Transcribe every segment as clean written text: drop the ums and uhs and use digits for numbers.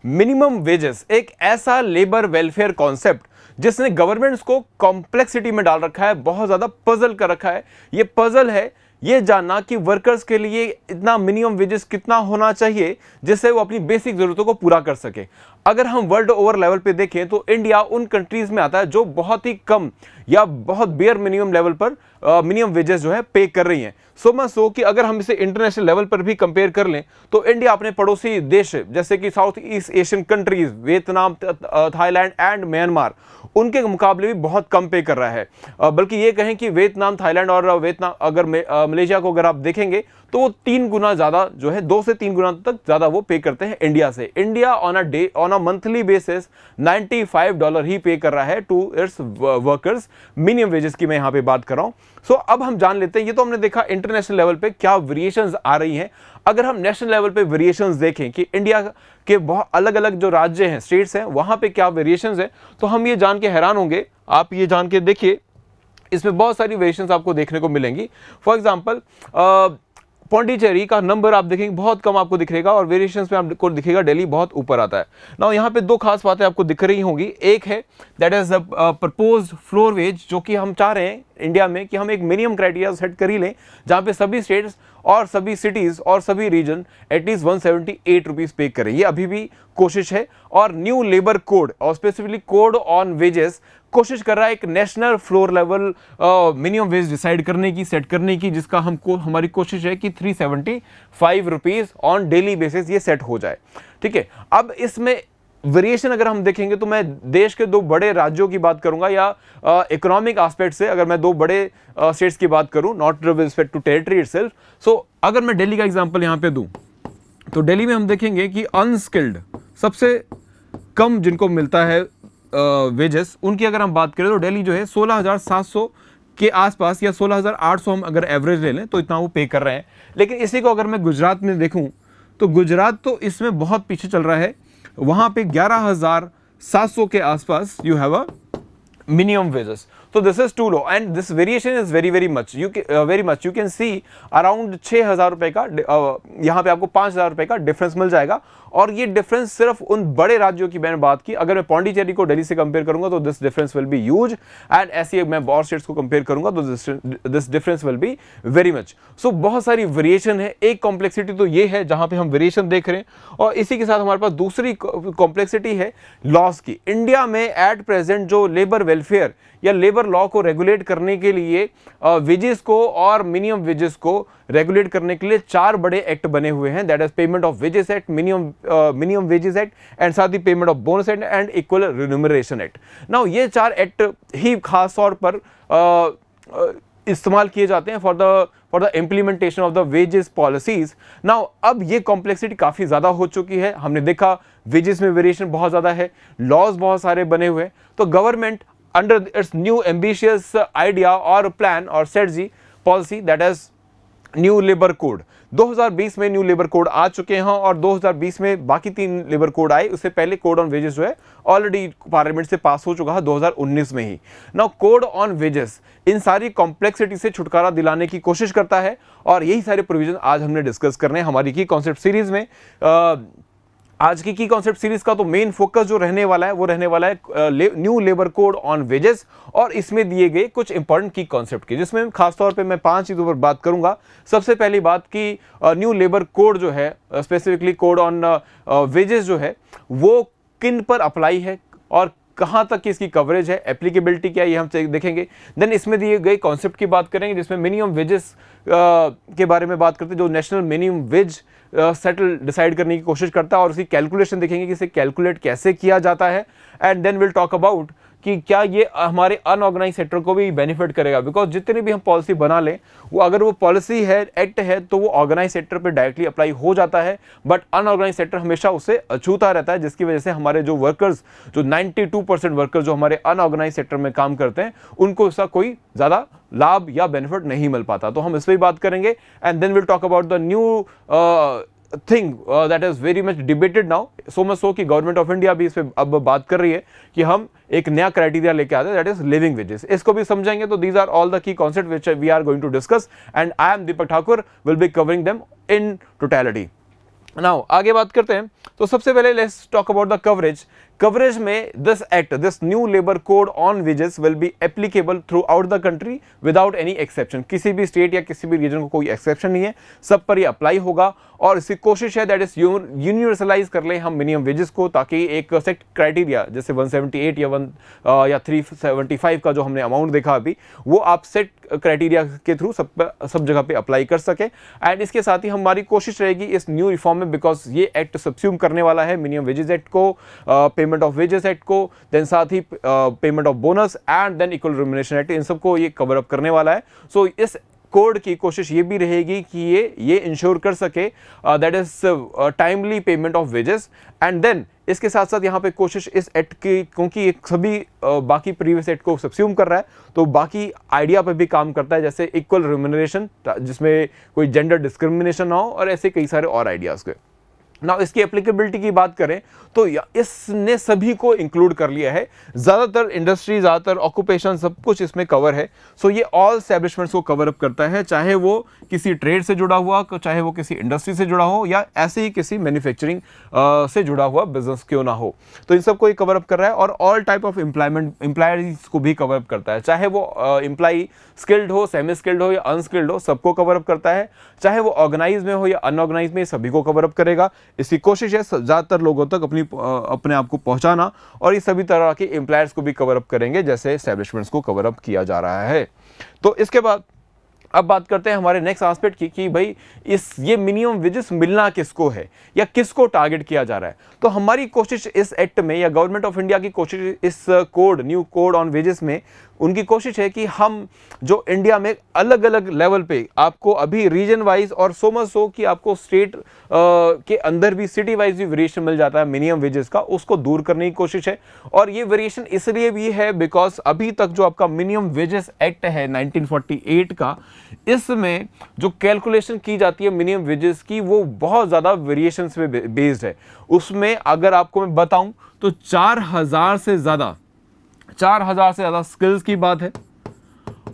Minimum wages एक ऐसा labour welfare concept जिसने गवर्नमेंट्स को कॉम्प्लेक्सिटी में डाल रखा है, बहुत ज्यादा पजल कर रखा है। ये पजल है ये जानना कि वर्कर्स के लिए इतना मिनिमम वेजेस कितना होना चाहिए जिससे वो अपनी बेसिक जरूरतों को पूरा कर सके। अगर हम वर्ल्ड ओवर लेवल पे देखें तो इंडिया उन कंट्रीज में आता है जो बहुत ही कम या बहुत बेयर मिनिमम लेवल पर मिनिमम वेजेस जो है पे कर रही हैं। सो मच सो कि अगर हम इसे इंटरनेशनल लेवल पर भी कंपेयर कर लें तो इंडिया अपने पड़ोसी देश जैसे कि south east Asian countries Vietnam, Thailand and Myanmar, उनके मुकाबले भी बहुत कम पे कर रहा है। बल्कि ये कहें कि वियतनाम, थाईलैंड और अगर मलेशिया को अगर आप देखेंगे तो वो 3 गुना ज्यादा जो है, 2 से 3 गुना तक ज्यादा वो पे करते हैं इंडिया से। India on a monthly basis $95 ही पे कर रहा है to its workers, minimum wages की मैं यहां पे बात कर रहा हूं। सो अब हम जान लेते हैं, ये तो हमने देखा इंटरनेशनल लेवल पे क्या वेरिएशंस आ रही हैं। अगर हम नेशनल लेवल पे वेरिएशंस देखें कि इंडिया के बहुत अलग अलग जो राज्य हैं, स्टेट्स हैं, वहां पे क्या वेरिएशंस हैं, तो हम ये जान के हैरान होंगे। आप ये जान के देखिए, इसमें बहुत सारी वेरिएशंस आपको देखने को मिलेंगी। फॉर एग्जांपल पौंडीचेरी का नंबर आप देखेंगे बहुत कम आपको दिखेगा और वेरिएशंस में आपको दिखेगा दिल्ली बहुत ऊपर आता है। नाउ यहाँ पे 2 खास बातें आपको दिख रही होंगी। एक है that is proposed floor wage, जो कि हम चाह रहे हैं इंडिया में कि हम एक मिनिमम क्राइटेरिया सेट कर ही लें जहाँ पे सभी स्टेट्स और सभी सिटीज और सभी रीजन एटलीस्ट 178 रुपीज पे करें। ये अभी भी कोशिश है। और न्यू लेबर कोड और स्पेसिफिकली कोड ऑन वेजेस कोशिश कर रहा है एक national floor level minimum wage decide करने की, सेट करने की, जिसका हमको हमारी कोशिश है कि 375 रुपीज ऑन डेली बेसिस ये सेट हो जाए। ठीक है, अब इसमें वेरिएशन अगर हम देखेंगे तो मैं देश के 2 बड़े राज्यों की बात करूंगा या इकोनॉमिक एस्पेक्ट से अगर मैं 2 बड़े स्टेट्स की बात करूं, not with respect to territory itself. So अगर मैं दिल्ली का एग्जांपल यहां पे दूं तो दिल्ली में हम देखेंगे कि अनस्किल्ड सबसे कम जिनको मिलता है वेजेस, उनकी अगर हम बात करें तो दिल्ली जो है 16,700 के आसपास या 16,800 हम अगर एवरेज ले लें तो इतना वो पे कर रहे हैं। लेकिन इसी को अगर मैं गुजरात में देखूं तो गुजरात तो इसमें बहुत पीछे चल रहा है। वहां पे 11,700 के आसपास you have a minimum wages. So this is too low and this variation is very much. You can see around 6,000 रुपए का यहाँ पे आपको 5,000 रुपए का डिफरेंस मिल जाएगा। और ये डिफरेंस सिर्फ उन बड़े राज्यों की मैंने बात की। अगर मैं पौंडीचेरी को दिल्ली से कंपेयर करूंगा तो this difference will be huge and ऐसे मैं और स्टेट्स को कंपेयर करूंगा तो this difference will be very much. So बहुत सारी वेरिएशन है। एक कॉम्प्लेक्सिटी तो ये है जहां पे हम वेरिएशन देख रहे हैं और इसी के साथ हमारे पास दूसरी कॉम्प्लेक्सिटी है लॉस की। इंडिया में एट प्रेजेंट जो लेबर वेलफेयर या लेबर लॉ को रेगुलेट करने के लिए वेजेस को और मिनिमम वेजेस को रेगुलेट करने के लिए 4 बड़े एक्ट बने हुए हैं। That is payment of wages act, minimum wages act and साथ ही payment of bonus act and equal remuneration act. Now ये 4 एक्ट ही खास तौर पर इस्तेमाल किए जाते हैं for the implementation of the wages policies. Now अब ये कॉम्प्लेक्सिटी काफी ज्यादा हो चुकी है। हमने देखा वेजेस में वेरिएशन बहुत ज्यादा है, लॉज बहुत सारे बने हुए हैं। तो government under its new ambitious idea or plan or strategy policy that is new labour code 2020 में न्यू लेबर कोड आ चुके हैं और 2020 में बाकी 3 लेबर कोड आए। उससे पहले कोड ऑन वेजेस जो है ऑलरेडी पार्लियामेंट से पास हो चुका है 2019 में ही। Now code on wages in सारी कॉम्प्लेक्सिटी से छुटकारा दिलाने की कोशिश करता है और यही सारे प्रोविजन आज हमने डिस्कस करने हैं हमारी की कॉन्सेप्ट सीरीज में। आज की कॉन्सेप्ट सीरीज का तो मेन फोकस जो रहने वाला है वो रहने वाला है new labour code on wages और इसमें दिए गए कुछ इंपॉर्टेंट की कॉन्सेप्ट की, जिसमें खासतौर पे मैं 5 चीजों पर बात करूंगा। सबसे पहली बात कि न्यू लेबर कोड जो है स्पेसिफिकली कोड ऑन वेजेस जो है वो किन पर अप्लाई है और कहां तक की इसकी कवरेज है, एप्लीकेबिलिटी क्या है, ये हम देखेंगे। देन इसमें दिए गए कॉन्सेप्ट की बात करेंगे जिसमें मिनिमम वेजेस के बारे में बात करते हैं, जो national minimum wage settle decide करने की कोशिश करता है और उसकी कैलकुलेशन देखेंगे कि इसे कैलकुलेट कैसे किया जाता है। And then will talk about कि क्या ये हमारे अनऑर्गेनाइज सेक्टर को भी बेनिफिट करेगा, बिकॉज जितनी भी हम पॉलिसी बना लें वो अगर वो पॉलिसी है, एक्ट है, तो वो ऑर्गेनाइज सेक्टर पे डायरेक्टली अप्लाई हो जाता है, बट अनऑर्गेनाइज सेक्टर हमेशा उससे अछूता रहता है, जिसकी वजह से हमारे जो वर्कर्स, जो 92% वर्कर्स जो हमारे अनऑर्गेनाइज सेक्टर में काम करते हैं, उनको इसका कोई ज़्यादा लाभ या बेनिफिट नहीं मिल पाता। तो हम इस पर भी बात करेंगे। And then will talk about the new thing that is very much debated now, so much so कि गवर्नमेंट ऑफ इंडिया भी इस पे अब बात कर रही है कि हम एक नया क्राइटेरिया लेके आते हैं, दैट इज लिविंग वेजेस। इसको भी समझेंगे। तो these are all the key concept which we are going to discuss and I am Deepak Thakur will be covering them in totality. Now आगे बात करते हैं। तो सबसे पहले let's talk about the coverage में this new labour code on wages will be applicable throughout the country without any exception. किसी भी स्टेट या किसी भी रीजन को कोई एक्सेप्शन नहीं है, सब पर ये अप्लाई होगा। और इसकी कोशिश है दैट इज यूनिवर्सलाइज कर लें हम मिनिमम वेजेस को, ताकि एक सेट क्राइटेरिया जैसे 178 या 375 का जो हमने अमाउंट देखा अभी, वो आप सेट क्राइटेरिया के थ्रू सब जगह पे अप्लाई कर सके। एंड इसके साथ ही हमारी कोशिश रहेगी इस न्यू रिफॉर्म में, बिकॉज ये एक्ट सब्स्यूम करने वाला है मिनिमम वेजेस एक्ट को, पेमेंट ऑफ वेजेस एक्ट को, देन साथ ही payment of bonus and then equal remuneration act, इन सबको ये कवर अप करने वाला है। सो इस कोड की कोशिश ये भी रहेगी कि ये इंश्योर कर सके that is timely payment of wages. And then इसके साथ साथ यहाँ पे कोशिश इस एक्ट की, क्योंकि ये सभी बाकी प्रीवियस एक्ट को सब्स्यूम कर रहा है, तो बाकी आइडिया पे भी काम करता है, जैसे इक्वल रिम्यूनरेशन जिसमें कोई जेंडर डिस्क्रिमिनेशन ना हो, और ऐसे कई सारे और आइडियाज़ के। ना इसकी एप्लीकेबिलिटी की बात करें तो इसने सभी को इंक्लूड कर लिया है, ज़्यादातर इंडस्ट्री, ज़्यादातर ऑक्यूपेशन, सब कुछ इसमें कवर है। सो ये ऑल एस्टैब्लिशमेंट्स को कवर अप करता है, चाहे वो किसी ट्रेड से जुड़ा हुआ, चाहे वो किसी इंडस्ट्री से जुड़ा हो, या ऐसे ही किसी मैन्युफैक्चरिंग से जुड़ा हुआ बिजनेस क्यों ना हो, तो इन सबको ये कवर अप कर रहा है। और ऑल टाइप ऑफ एम्प्लॉयज को भी कवर अप करता है, चाहे वो एम्प्लॉय स्किल्ड हो, सेमी स्किल्ड हो या अनस्किल्ड हो, सबको कवर अप करता है। चाहे वो ऑर्गेनाइज में हो या अनऑर्गेनाइज में, सभी को कवर अप करेगा। इसकी कोशिश है ज़्यादातर लोगों तक अपने आप को पहुंचाना, और ये सभी तरह के एम्प्लॉयर्स को भी कवर अप करेंगे, जैसे एस्टैब्लिशमेंट्स को कवर अप किया जा रहा है। तो इसके बाद अब बात करते हैं हमारे नेक्स्ट एस्पेक्ट की, कि भाई ये मिनिमम वेजेस मिलना किसको है या किसको टारगेट किया जा रहा है। तो हमारी कोशिश इस एक्ट में, या गवर्नमेंट ऑफ इंडिया की कोशिश इस न्यू कोड ऑन वेजेस में, उनकी कोशिश है कि हम जो इंडिया में अलग अलग लेवल पे आपको अभी रीजन वाइज, और सो मच सो कि आपको स्टेट के अंदर भी सिटी वाइज भी वेरिएशन मिल जाता है मिनिमम वेजेस का, उसको दूर करने की कोशिश है। और ये वेरिएशन इसलिए भी है बिकॉज अभी तक जो आपका मिनिमम वेजेस एक्ट है 1948 का, इसमें जो कैलकुलेशन की जाती है मिनिमम वेजेस की, वो बहुत ज़्यादा वेरिएशंस पे बेस्ड है। उसमें अगर आपको मैं बताऊं तो 4000 से ज़्यादा स्किल्स की बात है,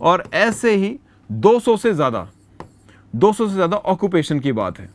और ऐसे ही 200 से ज़्यादा ऑक्यूपेशन की बात है,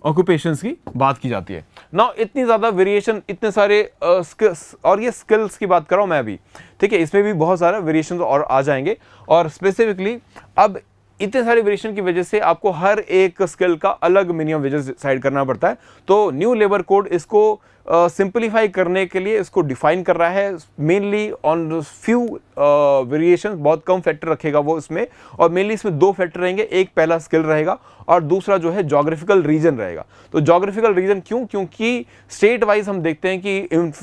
ऑक्यूपेशंस की बात की जाती है ना। इतनी ज़्यादा वेरिएशन, इतने सारे स्किल्स, और ये स्किल्स की बात कर रहा हूँ मैं अभी, ठीक है, इसमें भी बहुत सारे वेरिएशन और आ जाएंगे। और स्पेसिफिकली अब इतने सारे वेरिएशन की वजह से आपको हर एक स्किल का अलग मिनिमम वेजेस डिसाइड करना पड़ता है। तो न्यू लेबर कोड इसको सिंपलीफाई करने के लिए इसको डिफाइन कर रहा है, मेनली ऑन फ्यू वेरिएशन, बहुत कम फैक्टर रखेगा वो इसमें, और मेनली इसमें 2 फैक्टर रहेंगे, एक पहला स्किल रहेगा और दूसरा जो है जोग्राफिकल रीजन रहेगा। तो जोग्राफिकल रीजन क्यों? क्योंकि स्टेट वाइज हम देखते हैं कि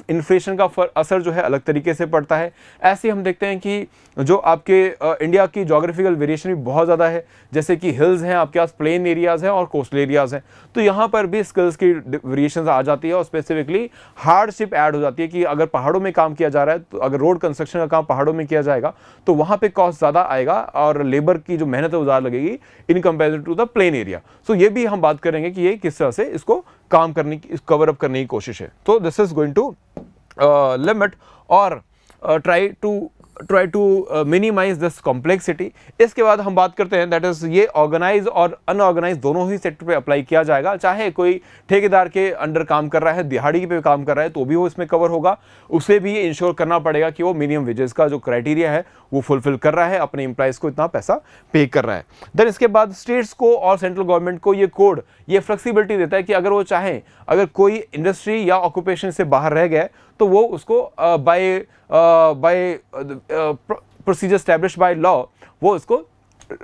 इन्फ्लेशन का असर जो है अलग तरीके से पड़ता है। ऐसे हम देखते हैं कि जो आपके इंडिया की जोग्राफिकल वेरिएशन भी बहुत ज़्यादा है, जैसे कि हिल्स हैं, आपके पास प्लेन एरियाज़ हैं और कोस्टल एरियाज़ हैं, तो यहाँ पर भी स्किल्स की वेरिएशन आ जाती है। और स्पेसिफिकली हार्डशिप ऐड हो जाती है कि अगर पहाड़ों में काम किया जा रहा है, तो अगर रोड कंस्ट्रक्शन का काम पहाड़ों में किया जाएगा तो वहाँ पे कॉस्ट ज़्यादा आएगा, और लेबर की जो मेहनत है ज़्यादा लगेगी in comparison to the plain area. So ये भी हम बात करेंगे कि ये किस तरह से इसको काम करने की, कवर अप करने की कोशिश है। तो this is going to limit और try to minimise this complexity. इसके बाद हम बात करते हैं दैट इज ये ऑर्गेनाइज और अनऑर्गेनाइज दोनों ही सेक्टर पे अप्लाई किया जाएगा। चाहे कोई ठेकेदार के अंडर काम कर रहा है, दिहाड़ी पे काम कर रहा है, तो भी वो इसमें कवर होगा। उसे भी ये इंश्योर करना पड़ेगा कि वो मिनिमम वेजेस का जो क्राइटेरिया है वो फुलफिल कर रहा है, अपने एम्प्लॉइज को इतना पैसा पे कर रहा है। देन इसके बाद स्टेट्स को और सेंट्रल गवर्नमेंट को ये कोड ये फ्लेक्सिबिलिटी देता है कि अगर वो चाहें, अगर कोई इंडस्ट्री या ऑक्यूपेशन से बाहर रह गया तो वो उसको by procedure establish by law वो इसको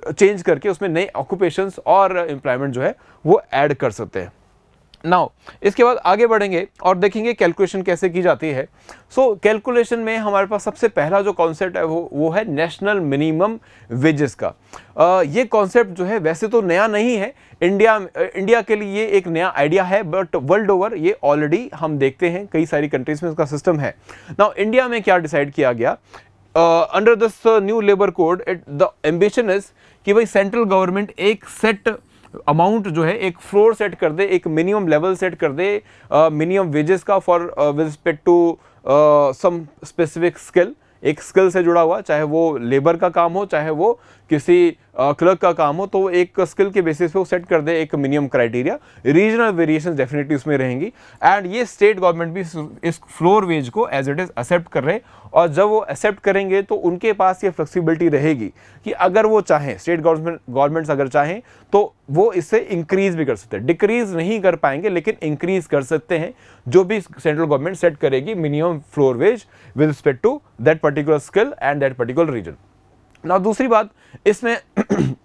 चेंज करके उसमें नए ऑक्यूपेशंस और एम्प्लॉयमेंट जो है वो ऐड कर सकते हैं। नाउ इसके बाद आगे बढ़ेंगे और देखेंगे कैलकुलेशन कैसे की जाती है। सो कैलकुलेशन में हमारे पास सबसे पहला जो कॉन्सेप्ट है वो है नेशनल मिनिमम वेजेस का। ये कॉन्सेप्ट जो है वैसे तो नया नहीं है, इंडिया के लिए एक नया आइडिया है, बट वर्ल्ड ओवर ये ऑलरेडी हम देखते हैं कई सारी कंट्रीज में इसका सिस्टम है। नाउ इंडिया में क्या डिसाइड किया गया under this new labour code, the ambition is कि भाई सेंट्रल गवर्नमेंट एक सेट अमाउंट जो है, एक फ्लोर सेट कर दे, एक मिनिमम लेवल सेट कर दे मिनिमम वेजेस का for with respect to some specific skill, एक स्किल से जुड़ा हुआ, चाहे वो लेबर का काम हो, चाहे वो किसी क्लर्क का काम हो, तो एक स्किल के बेसिस पे वो सेट कर दे एक minimum criteria. Regional variation definitely उसमें रहेंगी, एंड ये स्टेट गवर्नमेंट भी इस फ्लोर वेज को एज इट इज एक्सेप्ट कर रहे हैं। और जब वो एक्सेप्ट करेंगे तो उनके पास ये फ्लेक्सिबिलिटी रहेगी कि अगर वो चाहें, स्टेट गवर्नमेंट्स अगर चाहें तो वो इससे इंक्रीज भी कर सकते हैं। डिक्रीज नहीं कर पाएंगे लेकिन इंक्रीज कर सकते हैं, जो भी सेंट्रल गवर्नमेंट सेट करेगी minimum floor wage with respect to that particular skill and that particular region. ना दूसरी बात इसमें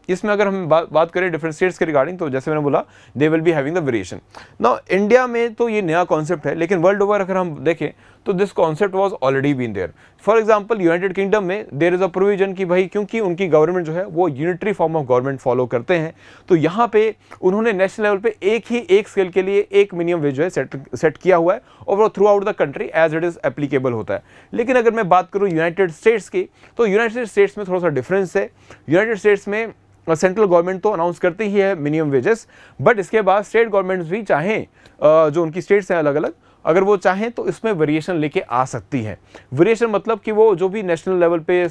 इसमें अगर हम बात करें डिफरेंट स्टेट्स के रिगार्डिंग, तो जैसे मैंने बोला they will be having the variation. ना इंडिया में तो ये नया कॉन्सेप्ट है, लेकिन वर्ल्ड ओवर अगर हम देखें तो this concept was already been there. For example United Kingdom में देयर इज अ प्रोविजन कि भाई क्योंकि उनकी गवर्नमेंट जो है वो unitary form of government follow करते हैं, तो यहाँ पे उन्होंने नेशनल लेवल पे एक स्केल के लिए एक मिनिमम वेज जो है सेट किया हुआ है, और वो throughout the country as it is applicable होता है। लेकिन अगर मैं बात करूँ यूनाइटेड स्टेट्स की, तो यूनाइटेड स्टेट्स में थोड़ा सा डिफरेंस है। यूनाइटेड स्टेट्स में सेंट्रल गवर्नमेंट तो अनाउंस करती ही है मिनिमम वेजेस, बट इसके बाद स्टेट गवर्नमेंट्स भी चाहें, जो उनकी स्टेट्स हैं अलग अलग, अगर वो चाहें तो इसमें वेरिएशन लेके आ सकती हैं। वेरिएशन मतलब कि वो जो भी नेशनल लेवल पे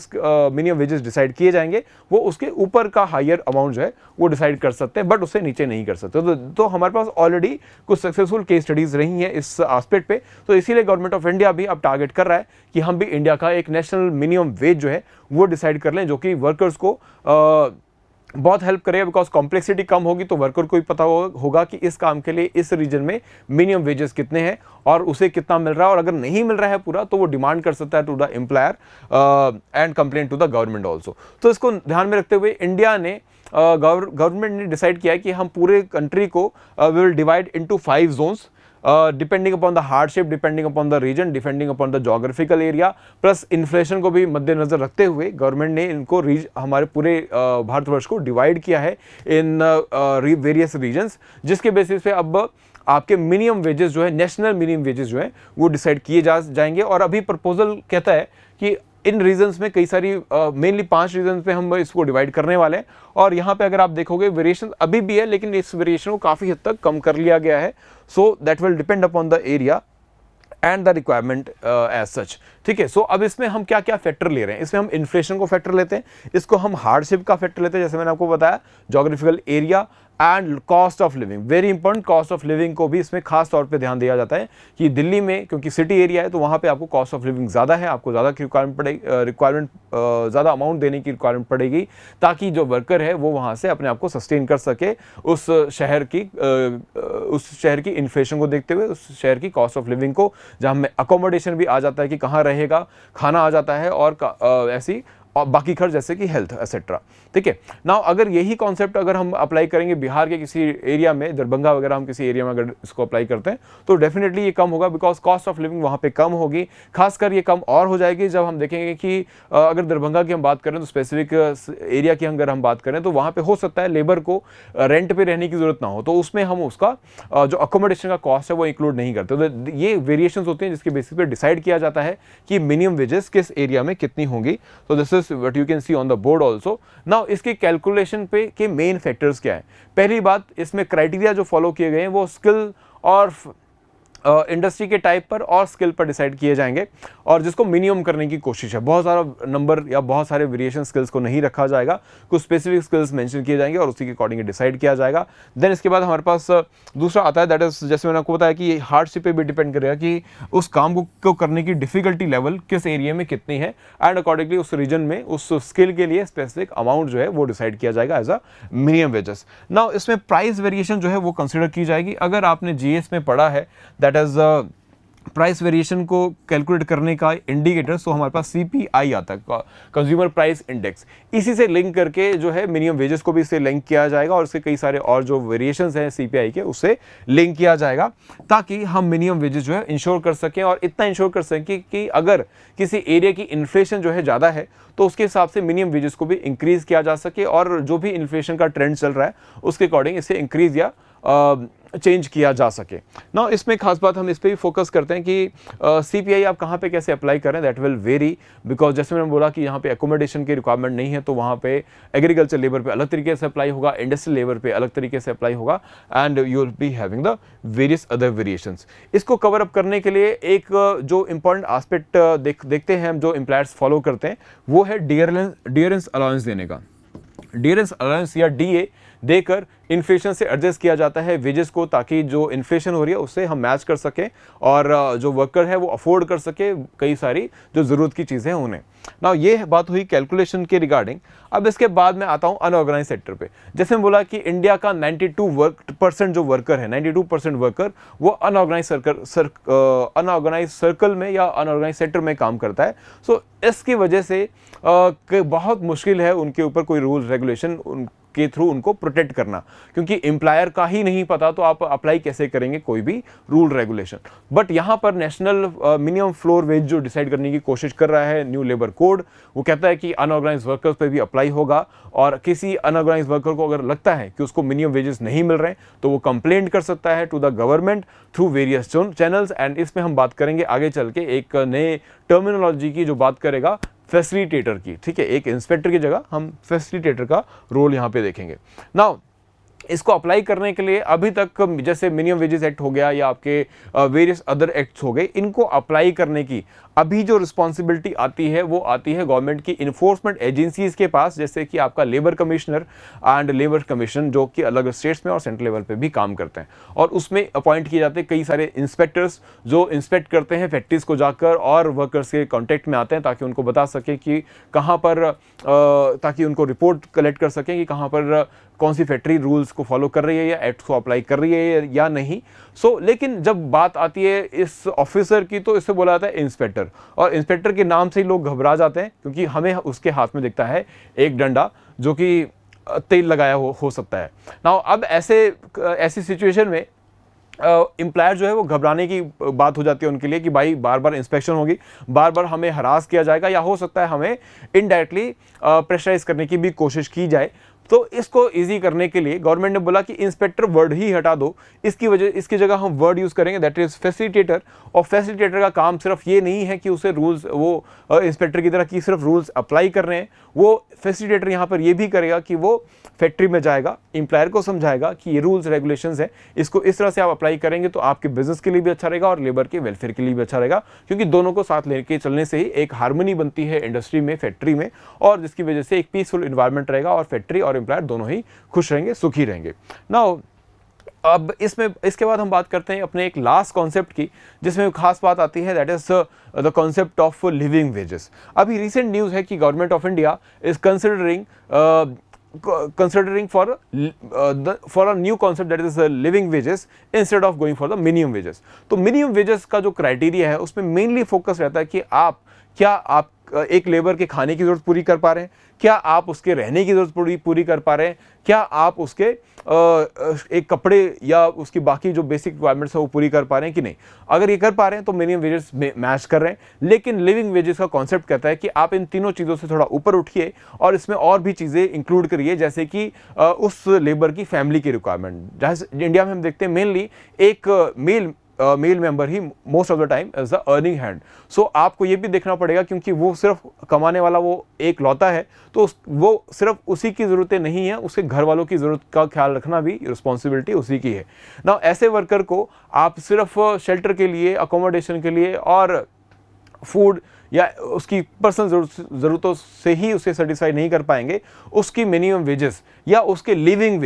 मिनिमम वेजेस डिसाइड किए जाएंगे वो उसके ऊपर का हायर अमाउंट जो है वो डिसाइड कर सकते हैं, बट उससे नीचे नहीं कर सकते। तो हमारे पास ऑलरेडी कुछ सक्सेसफुल केस स्टडीज रही हैं इस एस्पेक्ट पे, तो इसीलिए गवर्नमेंट ऑफ इंडिया भी अब टारगेट कर रहा है कि हम भी इंडिया का एक नेशनल मिनिमम वेज जो है वो डिसाइड कर लें, जो कि वर्कर्स को बहुत हेल्प करेगा। बिकॉज कॉम्प्लेक्सिटी कम होगी तो वर्कर को भी पता होगा कि इस काम के लिए इस रीजन में मिनिमम वेजेस कितने हैं और उसे कितना मिल रहा है, और अगर नहीं मिल रहा है पूरा तो वो डिमांड कर सकता है to the employer and complain to the government also. तो इसको ध्यान में रखते हुए इंडिया ने गवर्नमेंट ने डिसाइड किया है कि हम पूरे कंट्री को we will divide into 5 zones, depending upon the hardship, depending upon the region, depending upon the geographical area, plus inflation को भी मद्देनजर रखते हुए गवर्नमेंट ने इनको हमारे पूरे भारतवर्ष को डिवाइड किया है इन वेरियस रीजन्स, जिसके बेसिस पे अब आपके मिनिमम वेजेस जो है, नेशनल मिनिमम वेजेस जो है वो डिसाइड किए जाएंगे। और अभी प्रपोजल कहता है कि इन रीजन्स में कई सारी मेनली 5 रीजन्स पे हम इसको डिवाइड करने वाले हैं, और यहाँ पे अगर आप देखोगे वेरिएशन अभी भी है, लेकिन इस वेरिएशन को काफ़ी हद तक कम कर लिया गया है। So that will depend upon the area and the requirement as such. ठीक है, सो अब इसमें हम क्या क्या फैक्टर ले रहे हैं, इसमें हम इन्फ्लेशन को फैक्टर लेते हैं, इसको हम हार्डशिप का फैक्टर लेते हैं, जैसे मैंने आपको बताया, geographical area and cost of living. Very important, cost of living को भी इसमें खास तौर पे ध्यान दिया जाता है कि दिल्ली में क्योंकि सिटी एरिया है तो वहाँ पे आपको कॉस्ट ऑफ लिविंग ज़्यादा है, आपको ज़्यादा की रिक्वायरमेंट ज़्यादा अमाउंट देने की रिक्वायरमेंट पड़ेगी, ताकि जो वर्कर है वो वहाँ से अपने आप को सस्टेन कर सके उस शहर की इन्फ्लेशन को देखते हुए, उस शहर की कॉस्ट ऑफ लिविंग को, जहाँ में अकोमोडेशन भी आ जाता है कि कहाँ रहेगा, खाना आ जाता है, और ऐसी और बाकी खर्च जैसे कि हेल्थ एक्सेट्रा। ठीक है, नाउ अगर यही कॉन्सेप्ट अगर हम अप्लाई करेंगे बिहार के किसी एरिया में, दरभंगा वगैरह हम किसी एरिया में अगर इसको अप्लाई करते हैं तो डेफिनेटली ये कम होगा, बिकॉज कॉस्ट ऑफ लिविंग वहाँ पे कम होगी। खासकर ये कम और हो जाएगी जब हम देखेंगे कि अगर दरभंगा की हम बात करें तो स्पेसिफिक एरिया की अगर हम बात करें तो वहाँ पे हो सकता है लेबर को रेंट पे रहने की जरूरत ना हो, तो उसमें हम उसका जो अकोमोडेशन का कॉस्ट है वो इंक्लूड नहीं करते। तो ये वेरिएशन होते हैं जिसके बेसिस पे डिसाइड किया जाता है कि मिनिमम वेजेस किस एरिया में कितनी होंगी। तो this is what you can see on the board also. Now इसके कैलकुलेशन पे के मेन फैक्टर्स क्या है। पहली बात, इसमें क्राइटेरिया जो फॉलो किए गए हैं वो स्किल और इंडस्ट्री के टाइप पर और स्किल पर डिसाइड किए जाएंगे, और जिसको मिनिमम करने की कोशिश है। बहुत सारा नंबर या बहुत सारे वेरिएशन स्किल्स को नहीं रखा जाएगा, कुछ स्पेसिफिक स्किल्स मेंशन किए जाएंगे और उसी के अकॉर्डिंग डिसाइड किया जाएगा। देन इसके बाद हमारे पास दूसरा आता है, दैट इज जैसे मैंने आपको बताया कि ये हार्डशिप पे भी डिपेंड करेगा कि उस काम को करने की डिफिकल्टी लेवल किस एरिया में कितनी है, एंड अकॉर्डिंगली उस रीजन में उस स्किल के लिए स्पेसिफिक अमाउंट जो है वो डिसाइड किया जाएगा as a minimum wages. Now इसमें प्राइस वेरिएशन जो है वो कंसिडर की जाएगी। अगर आपने जीएस में पढ़ा है दैट इज प्राइस वेरिएशन को कैलकुलेट करने का इंडिकेटर, तो हमारे पास CPI आता है, कंज्यूमर प्राइस इंडेक्स, इसी से लिंक करके जो है मिनिमम वेजेस को भी इससे लिंक किया जाएगा, और इसके कई सारे और जो वेरिएशंस हैं CPI के उससे लिंक किया जाएगा, ताकि हम मिनिमम वेजेस जो है इंश्योर कर सकें, और इतना इंश्योर कर सकें कि अगर किसी एरिया की इन्फ्लेशन जो है ज़्यादा है तो उसके हिसाब से मिनिमम वेजेस को भी इंक्रीज़ किया जा सके, और जो भी इन्फ्लेशन का ट्रेंड चल रहा है उसके अकॉर्डिंग इसे इंक्रीज़ या चेंज किया जा सके। ना इसमें खास बात हम इस पे भी फोकस करते हैं कि CPI आप कहाँ पे कैसे अप्लाई करें, दैट विल वेरी, बिकॉज जैसे मैंने बोला कि यहाँ पे एकोमोडेशन की रिक्वायरमेंट नहीं है, तो वहाँ पे एग्रीकल्चर लेबर पे अलग तरीके से अप्लाई होगा, इंडस्ट्रियल लेबर पे अलग तरीके से अप्लाई होगा, and you will be having the various other variations. इसको कवर अप करने के लिए एक जो इंपॉर्टेंट आस्पेक्ट देखते हैं हम, जो एम्प्लॉयर्स फॉलो करते हैं, वो है डियरेंस अलाउंस देने का। डियरेंस अलाउंस या डीए देकर इन्फ्लेशन से एडजस्ट किया जाता है वेजेस को, ताकि जो इन्फ्लेशन हो रही है उससे हम मैच कर सकें और जो वर्कर है वो अफोर्ड कर सके कई सारी जो ज़रूरत की चीज़ें हैं उन्हें। ना ये बात हुई कैलकुलेशन के रिगार्डिंग। अब इसके बाद मैं आता हूँ अनऑर्गेनाइज सेक्टर पे। जैसे मैं बोला कि इंडिया का 92% जो वर्कर है, 92% वर्कर वो अनऑर्गेनाइज सर्कल में या अनऑर्गेनाइज सेक्टर में काम करता है। सो इसकी वजह से बहुत मुश्किल है उनके ऊपर कोई रूल्स रेगुलेशन के थ्रू उनको प्रोटेक्ट करना, क्योंकि एम्प्लॉयर का ही नहीं पता तो आप अप्लाई कैसे करेंगे कोई भी रूल रेगुलेशन। बट यहाँ पर नेशनल मिनिमम फ्लोर वेज जो डिसाइड करने की कोशिश कर रहा है न्यू लेबर कोड, वो कहता है कि अनऑर्गेनाइज वर्कर्स पे भी अप्लाई होगा और किसी अनऑर्गेनाइज वर्कर को अगर लगता है कि उसको मिनिमम वेजेस नहीं मिल रहे हैं तो वो कंप्लेंट कर सकता है to the government through various channels. And इसमें हम बात करेंगे आगे चल के एक नए टर्मिनोलॉजी की जो बात करेगा फैसिलिटेटर की, ठीक है। एक इंस्पेक्टर की जगह हम फैसिलिटेटर का रोल यहाँ पे देखेंगे। नाउ इसको अप्लाई करने के लिए अभी तक जैसे मिनिमम वेजेस एक्ट हो गया या आपके वेरियस अदर एक्ट्स हो गए, इनको अप्लाई करने की अभी जो रिस्पॉन्सिबिलिटी आती है वो आती है गवर्नमेंट की इन्फोर्समेंट एजेंसीज के पास, जैसे कि आपका labour commissioner and labour commission, जो कि अलग स्टेट्स में और सेंट्रल लेवल पे भी काम करते हैं। और उसमें अपॉइंट किए जाते हैं कई सारे इंस्पेक्टर्स जो इंस्पेक्ट करते हैं फैक्ट्रीज को जाकर और वर्कर्स के कॉन्टेक्ट में आते हैं, ताकि उनको बता सके कि कहाँ पर ताकि उनको रिपोर्ट कलेक्ट कर सकें कि कहाँ पर कौन सी फैक्ट्री रूल्स को फॉलो कर रही है या एक्ट को अप्लाई कर रही है या नहीं। लेकिन जब बात आती है इस ऑफिसर की तो इससे बोला जाता है इंस्पेक्टर, और इंस्पेक्टर के नाम से ही लोग घबरा जाते हैं, क्योंकि हमें उसके हाथ में दिखता है एक डंडा जो कि तेल लगाया हो सकता है। नाउ अब ऐसी सिचुएशन में एम्प्लॉयर जो है वो घबराने की बात हो जाती है उनके लिए कि भाई बार बार इंस्पेक्शन होगी, बार बार हमें हरास किया जाएगा, या हो सकता है हमें इनडायरेक्टली प्रेशराइज करने की भी कोशिश की जाए। तो इसको इजी करने के लिए गवर्नमेंट ने बोला कि इंस्पेक्टर वर्ड ही हटा दो, इसकी जगह हम वर्ड यूज़ करेंगे दैट इज़ फैसिलिटेटर। और फैसिलिटेटर का काम सिर्फ ये नहीं है कि उसे रूल्स वो इंस्पेक्टर की तरह कि सिर्फ रूल्स अप्लाई कर रहे हैं, वो फैसिलिटेटर यहाँ पर ये भी करेगा कि वो फैक्ट्री में जाएगा, एम्प्लॉयर को समझाएगा कि ये रूल्स रेगुलेशंस है, इसको इस तरह से आप अप्लाई करेंगे तो आपके बिजनेस के लिए भी अच्छा रहेगा और लेबर के वेलफेयर के लिए भी अच्छा रहेगा, क्योंकि दोनों को साथ लेके चलने से ही एक हार्मनी बनती है इंडस्ट्री में, फैक्ट्री में, और जिसकी वजह से एक पीसफुल इन्वायरमेंट रहेगा और फैक्ट्री और एम्प्लॉयर दोनों ही खुश रहेंगे, सुखी रहेंगे। नाउ अब इसके बाद हम बात करते हैं अपने एक लास्ट कॉन्सेप्ट की, जिसमें खास बात आती है that is the concept of living wages. अभी रिसेंट न्यूज़ है कि government of India is considering for a new concept that is living wages instead of going for the minimum wages। तो minimum wages का जो criteria है उसमें mainly focus रहता है कि क्या आप एक लेबर के खाने की जरूरत पूरी कर पा रहे हैं, क्या आप उसके रहने की जरूरत पूरी कर पा रहे हैं, क्या आप उसके एक कपड़े या उसकी बाकी जो बेसिक रिक्वायरमेंट्स है वो पूरी कर पा रहे हैं कि नहीं। अगर ये कर पा रहे हैं तो मिनिमम वेजेस मैच कर रहे हैं। लेकिन लिविंग वेजेस का कॉन्सेप्ट कहता है कि आप इन तीनों चीज़ों से थोड़ा ऊपर उठिए और इसमें और भी चीज़ें इंक्लूड करिए, जैसे कि उस लेबर की फैमिली की रिक्वायरमेंट। जैसे इंडिया में हम देखते हैं मेनली एक मेल मेंबर ही most of the time as the earning hand. So आपको ये भी देखना पड़ेगा, क्योंकि वो सिर्फ कमाने वाला वो एक लौता है, तो वो सिर्फ उसी की ज़रूरतें नहीं है, उसके घर वालों की ज़रूरत का ख्याल रखना भी रिस्पॉन्सिबिलिटी उसी की है ना। ऐसे वर्कर को आप सिर्फ शेल्टर के लिए, अकोमोडेशन के लिए और फूड या उसकी पर्सनल ज़रूरतों से ही उसे सेटिस्फाई नहीं कर पाएंगे। उसकी मिनिमम वेजेस या उसके लिविंग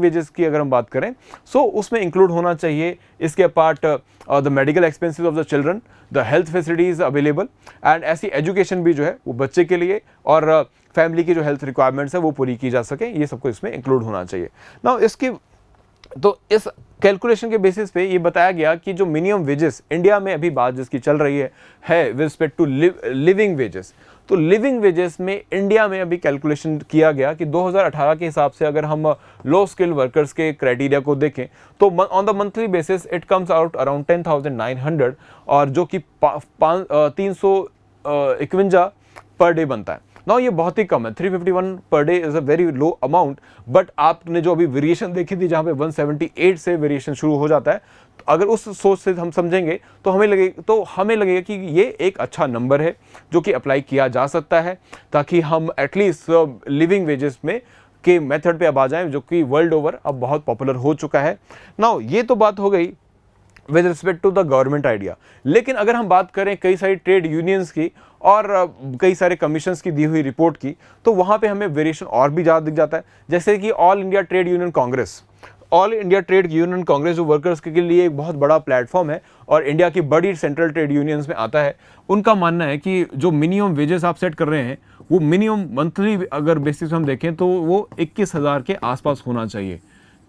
वेजेस की अगर हम बात करें सो उसमें इंक्लूड होना चाहिए इसके apart the medical expenses of the children, the health facilities available, and ऐसी एजुकेशन भी जो है वो बच्चे के लिए और फैमिली की जो हेल्थ रिक्वायरमेंट्स है वो पूरी की जा सके, ये सबको इसमें इंक्लूड होना चाहिए ना। तो इस कैलकुलेशन के बेसिस पे ये बताया गया कि जो मिनिमम वेजेस इंडिया में अभी बात जिसकी चल रही है with respect to living wages, तो लिविंग वेजेस में इंडिया में अभी कैलकुलेशन किया गया कि 2018 के हिसाब से अगर हम लो स्किल वर्कर्स के क्राइटेरिया को देखें तो on the monthly basis it comes out around 10,900, और जो कि 351 पर डे बनता है ना। ये बहुत ही कम है, 351 per day is a very low amount. But आपने जो अभी वेरिएशन देखी थी जहाँ पे 178 से वेरिएशन शुरू हो जाता है, तो अगर उस सोच से हम समझेंगे तो हमें लगेगा कि ये एक अच्छा नंबर है जो कि अप्लाई किया जा सकता है, ताकि हम एटलीस्ट लिविंग वेजेस में के मेथड पे अब आ जाएं, जो कि वर्ल्ड ओवर अब बहुत पॉपुलर हो चुका है। नाउ ये तो बात हो गई with respect to the government idea. लेकिन अगर हम बात करें कई सारी ट्रेड यूनियंस की और कई सारे कमीशंस की दी हुई रिपोर्ट की, तो वहाँ पे हमें वेरिएशन और भी ज़्यादा दिख जाता है। जैसे कि all India trade union Congress, all India trade union Congress जो वर्कर्स के लिए एक बहुत बड़ा प्लेटफॉर्म है और इंडिया की बड़ी सेंट्रल ट्रेड यूनियंस में आता है, उनका मानना है कि जो मिनिमम वेजेस आप सेट कर रहे हैं वो मिनिमम मंथली अगर बेसिस हम देखें तो वो 21,000 के आसपास होना चाहिए।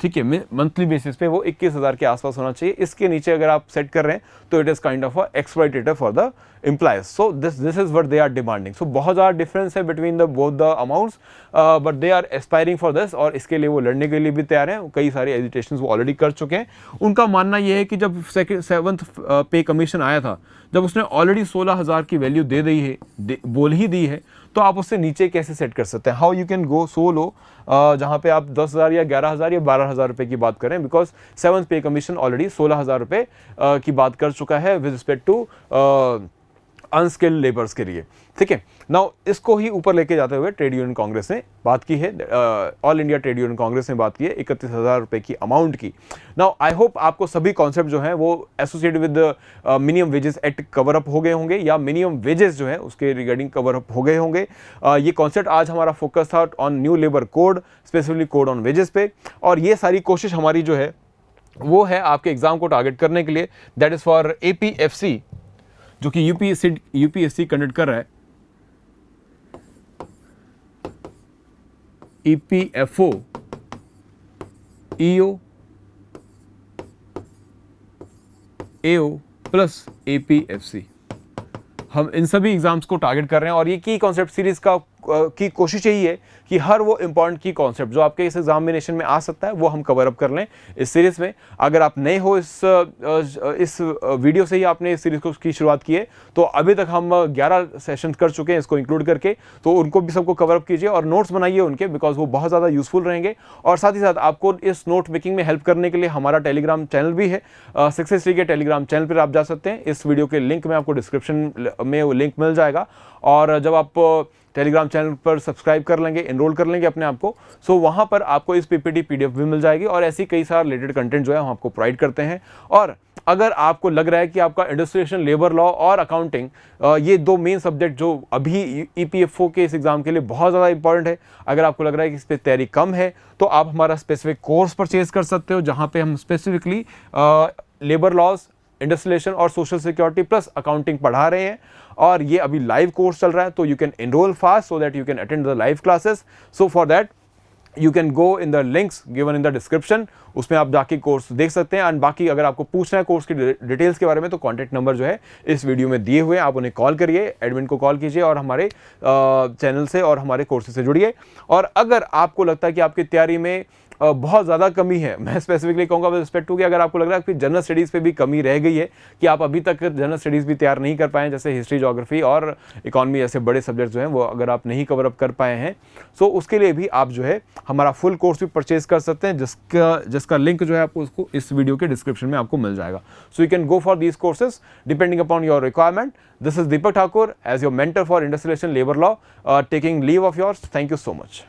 ठीक है, मंथली बेसिस पे वो 21,000 के आसपास होना चाहिए। इसके नीचे अगर आप सेट कर रहे हैं तो it is kind of exploitative for the employees. So this is what they are demanding. So बहुत ज़्यादा डिफरेंस है between the both the amounts, but they are aspiring for this, और इसके लिए वो लड़ने के लिए भी तैयार हैं। कई सारे एजिटेशन वो ऑलरेडी कर चुके हैं। उनका मानना ये है कि जब 7th पे कमीशन आया था, जब उसने ऑलरेडी 16,000 की वैल्यू दे दी है, बोल ही दी है, तो आप उससे नीचे कैसे सेट कर सकते हैं? हाउ यू कैन गो सो लो जहाँ पे आप 10,000 या 11,000 या 12,000 रुपए की बात करें, बिकॉज 7th पे कमीशन ऑलरेडी 16,000 रुपए की बात कर चुका है with respect to unskilled labours के लिए। ठीक है, नाउ इसको ही ऊपर लेके जाते हुए ट्रेड यूनियन कांग्रेस ने बात की है, all India trade union Congress ने बात की है 31,000 रुपए की अमाउंट की। नाउ आई होप आपको सभी कॉन्सेप्ट जो हैं वो associated with minimum wages act cover up हो गए होंगे, या मिनिमम वेजेस जो है उसके रिगार्डिंग कवर अप हो गए होंगे। ये कॉन्सेप्ट आज हमारा फोकस था on new labour code, specifically code on wages पे, और ये सारी कोशिश हमारी जो है वो है आपके एग्जाम को टारगेट करने के लिए। दैट इज फॉर APFC जो कि यूपीएससी कंडक्ट कर रहा है, EPFO, EO, AO plus APFC। हम इन सभी एग्जाम्स को टारगेट कर रहे हैं और ये की कॉन्सेप्ट सीरीज की कोशिश यही है कि हर वो इंपॉर्टेंट की कॉन्सेप्ट जो आपके इस एग्जामिनेशन में आ सकता है वो हम कवर अप कर लें इस सीरीज में। अगर आप नए हो इस वीडियो से ही आपने इस सीरीज की शुरुआत की है, तो अभी तक हम 11 सेशन कर चुके हैं इसको इंक्लूड करके, तो उनको भी सबको कवर अप कीजिए और नोट्स बनाइए उनके, बिकॉज वो बहुत ज़्यादा यूजफुल रहेंगे। और साथ ही साथ आपको इस नोट मेकिंग में हेल्प करने के लिए हमारा टेलीग्राम चैनल भी है, सक्सेस ट्री के टेलीग्राम चैनल पर आप जा सकते हैं। इस वीडियो के लिंक में आपको डिस्क्रिप्शन में वो लिंक मिल जाएगा, और जब आप टेलीग्राम चैनल पर सब्सक्राइब कर लेंगे, एनरोल कर लेंगे अपने आप को, सो वहाँ पर आपको इस PPT PDF भी मिल जाएगी, और ऐसी कई सारे रिलेटेड कंटेंट जो है हम आपको प्रोवाइड करते हैं। और अगर आपको लग रहा है कि आपका इंडस्ट्रियलाइजेशन, लेबर लॉ और अकाउंटिंग, ये दो मेन सब्जेक्ट जो अभी EPFO के इस एग्जाम के लिए बहुत ज़्यादा इंपॉर्टेंट है, अगर आपको लग रहा है कि इस पर तैयारी कम है, तो आप हमारा स्पेसिफिक कोर्स परचेज कर सकते हो, जहाँ पे हम स्पेसिफिकली लेबर लॉज, इंडस्ट्रियलाइजेशन और सोशल सिक्योरिटी प्लस अकाउंटिंग पढ़ा रहे हैं। और ये अभी लाइव कोर्स चल रहा है, तो you can enrol fast so that you can attend the live classes. So for that you can go in the links given in the description, उसमें आप जाके कोर्स देख सकते हैं। एंड बाकी अगर आपको पूछना है कोर्स की डिटेल्स के बारे में, तो कॉन्टैक्ट नंबर जो है इस वीडियो में दिए हुए हैं, आप उन्हें कॉल करिए, एडमिन को कॉल कीजिए और हमारे चैनल से और हमारे कोर्सेज से जुड़िए। और अगर आपको लगता है कि आपकी तैयारी में बहुत ज़्यादा कमी है, मैं स्पेसिफिकली कहूँगा विद रिस्पेक्ट टू कि अगर आपको लग रहा है कि जनरल स्टडीज़ पे भी कमी रह गई है, कि आप अभी तक जनरल स्टडीज़ भी तैयार नहीं कर पाए हैं, जैसे हिस्ट्री, ज्योग्राफी और इकोनॉमी ऐसे बड़े सब्जेक्ट जो हैं वो अगर आप नहीं कवर अप कर पाए हैं, सो उसके लिए भी आप जो है हमारा फुल कोर्स भी परचेज कर सकते हैं, जिसका लिंक जो है आपको उसको इस वीडियो के डिस्क्रिप्शन में आपको मिल जाएगा। So you can go for these courses depending upon your requirement. This is Deepak Thakur as your mentor for industrialisation, labour law, taking leave of yours. Thank you so much.